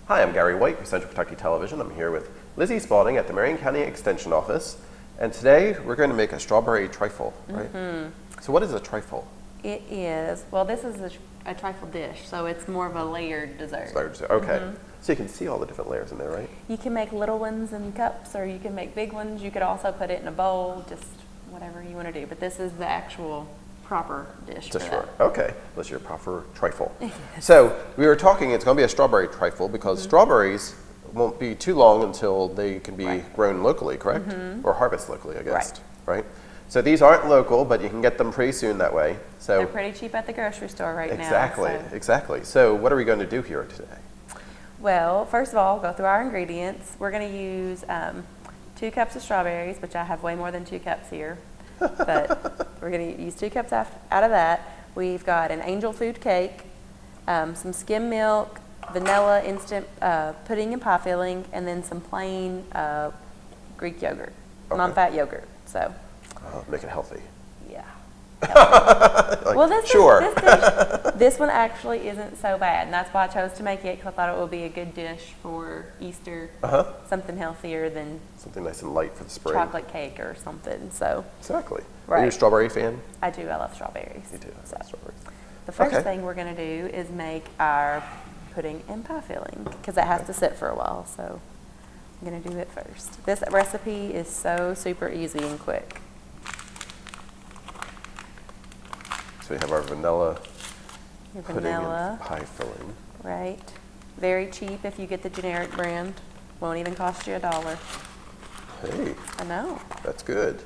Hi, I'm Gary White with Central Kentucky Television. I'm here with Lizzie Spalding at the Marion County Extension Office. And today we're going to make a strawberry trifle, right? So what is a trifle? It is, well, this is a trifle dish, so it's more of a layered dessert. Okay. So you can see all the different layers in there, right? You can make little ones in cups, or you can make big ones. You could also put it in a bowl, just whatever you want to do. But this is the actual proper dish for that. Okay, that's your proper trifle. So we were talking, it's going to be a strawberry trifle because strawberries won't be too long until they can be grown locally, correct? Or harvest locally, I guess, right? So these aren't local, but you can get them pretty soon that way. So they're pretty cheap at the grocery store right now. Exactly. So what are we going to do here today? Well, first of all, go through our ingredients. We're going to use 2 cups of strawberries, which I have way more than 2 cups here. But we're going to use 2 cups out of that. We've got an angel food cake, some skim milk, vanilla instant pudding and pie filling, and then some plain Greek yogurt, non-fat yogurt. So make it healthy. Yeah. Like, well, this one actually isn't so bad, and that's why I chose to make it, because I thought it would be a good dish for Easter. Something healthier than something nice and light for the spring. Chocolate cake or something. So exactly. Right. Are you a strawberry fan? I do. I love strawberries. You do. So Strawberries. the first thing we're going to do is make our pudding and pie filling, because that has to sit for a while. So I'm going to do it first. This recipe is so super easy and quick. So we have our vanilla pudding and pie filling. Right. Very cheap if you get the generic brand. Won't even cost you $1. Hey. I know. That's good.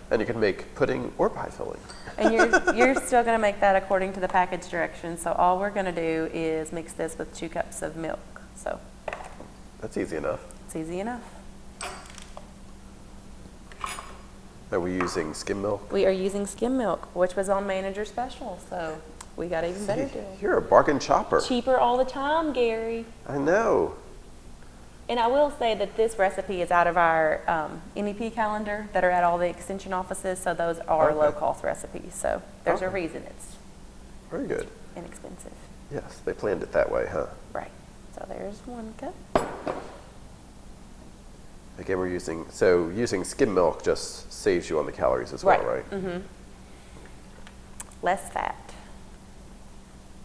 And you can make pudding or pie filling. And you're still going to make that according to the package directions. So all we're going to do is mix this with 2 cups of milk. So that's easy enough. It's easy enough. Are we using skim milk? We are using skim milk, which was on Manager Special, so we got even better deal. You're a bargain shopper. Cheaper all the time, Gary. I know. And I will say that this recipe is out of our NEP calendar that are at all the extension offices, so those are low-cost recipes. So there's a reason it's very good. Inexpensive. Yes, they planned it that way, huh? Right. So there's 1 cup. Again, we're using skim milk just saves you on the calories as well, right? Less fat.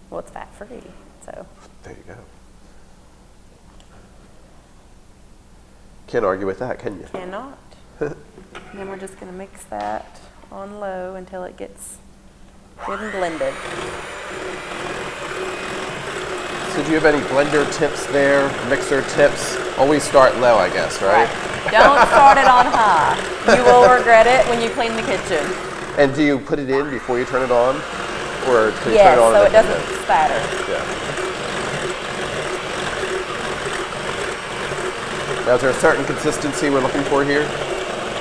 Well, it's fat-free, so. There you go. Can't argue with that, can you? Cannot. And then we're just going to mix that on low until it gets good and blended. So do you have any blender tips there, mixer tips? Always start low, I guess, right? Don't start it on high. You will regret it when you clean the kitchen. And do you put it in before you turn it on? Or do you turn it on? So it doesn't spatter. Yeah. Now, is there a certain consistency we're looking for here?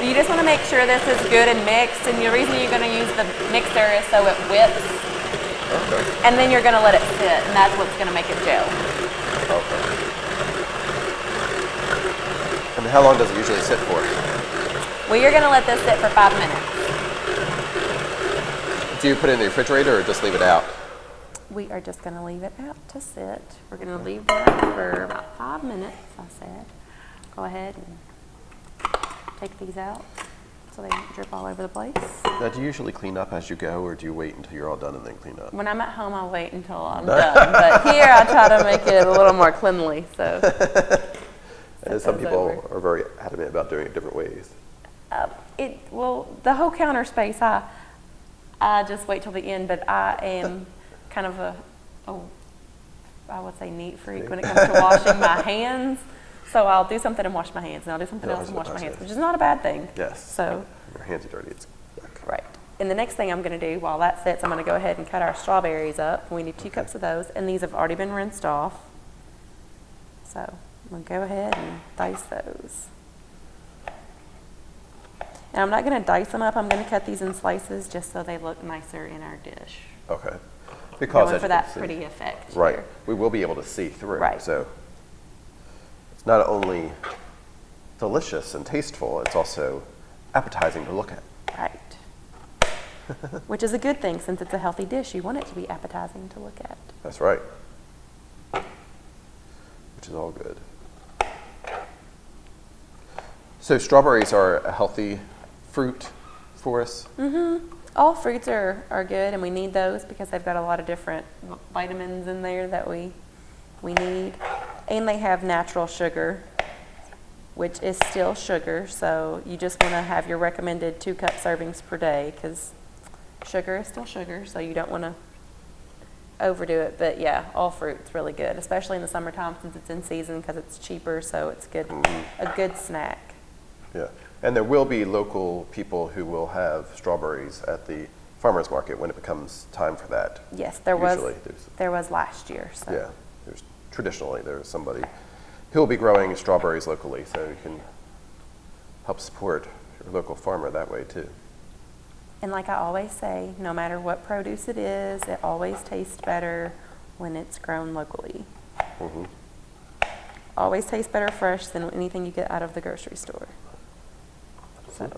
You just want to make sure this is good and mixed, and the reason you're going to use the mixer is so it whips. Okay. And then you're going to let it sit, and that's what's going to make it gel. Okay. And how long does it usually sit for? Well, you're going to let this sit for 5 minutes. Do you put it in the refrigerator or just leave it out? We are just going to leave it out to sit. We're going to leave that for about 5 minutes, I said. Go ahead and take these out so they don't drip all over the place. Now, do you usually clean up as you go, or do you wait until you're all done and then clean up? When I'm at home, I'll wait until I'm done. But here, I try to make it a little more cleanly. So. And some people are very adamant about doing it different ways. Well, the whole counter space, I just wait till the end, but I am kind of I would say neat freak when it comes to washing my hands. So I'll do something and wash my hands, and I'll do something else and wash my hands, which is not a bad thing. Yes. So your hands are dirty. It's yuck. Right. And the next thing I'm going to do while that sits, I'm going to go ahead and cut our strawberries up. We need 2 cups of those, and these have already been rinsed off. So I'm going to go ahead and dice those. And I'm not going to dice them up. I'm going to cut these in slices just so they look nicer in our dish. Okay. Because going for that pretty effect. Right. Here. We will be able to see through. Right. So it's not only delicious and tasteful, it's also appetizing to look at. Right. Which is a good thing, since it's a healthy dish. You want it to be appetizing to look at. That's right. which is all good. So strawberries are a healthy fruit for us. All fruits are good, and we need those because they've got a lot of different vitamins in there that we need. And they have natural sugar, which is still sugar, so you just want to have your recommended 2-cup servings per day because sugar is still sugar, so you don't want to overdo it. But yeah, all fruit's really good, especially in the summertime since it's in season because it's cheaper, so it's good, a good snack. Yeah, and there will be local people who will have strawberries at the farmer's market when it becomes time for that. Yes, There was last year. So. Yeah, traditionally there's somebody who will be growing strawberries locally, so you can help support your local farmer that way too. And like I always say, no matter what produce it is, it always tastes better when it's grown locally. Always tastes better fresh than anything you get out of the grocery store. So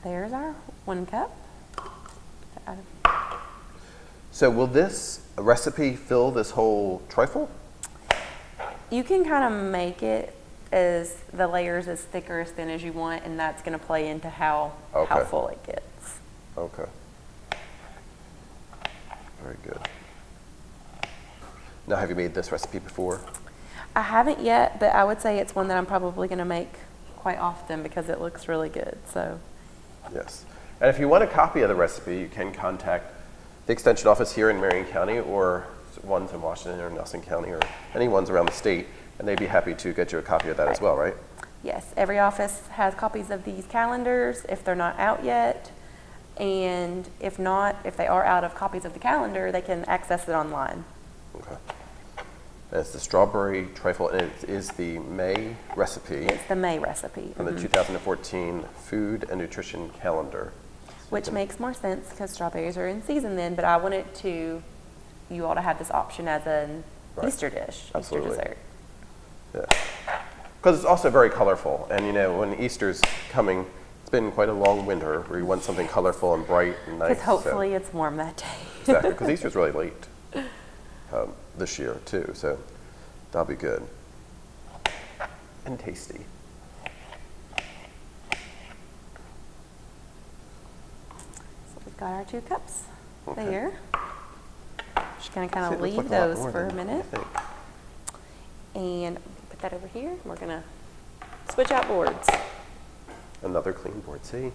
there's our 1 cup. So will this recipe fill this whole trifle? You can kind of make it as the layers as thick or as thin as you want, and that's going to play into how full it gets. Okay. Very good. Now, have you made this recipe before? I haven't yet, but I would say it's one that I'm probably going to make quite often because it looks really good. So. Yes. And if you want a copy of the recipe, you can contact the Extension Office here in Marion County or ones in Washington or Nelson County or any ones around the state, and they'd be happy to get you a copy of that as well, right? Yes. Every office has copies of these calendars if they're not out yet. And if not, if they are out of copies of the calendar, they can access it online. Okay. And it's the strawberry trifle, and it is the May recipe. It's the May recipe. From the 2014 Food and Nutrition Calendar. Which makes more sense because strawberries are in season then, but I wanted you all to have this option as an Easter dish, Absolutely. Easter dessert. Yeah. Because it's also very colorful, and you know, when Easter's coming, it's been quite a long winter where you want something colorful and bright and nice. Because hopefully it's warm that day. Exactly, because Easter's really late this year too, so that'll be good. And tasty. So we've got our 2 cups there. Just going to kind of See, it looks leave like a lot those more for a than I minute. think. And put that over here. We're going to switch out boards. Another clean board, see?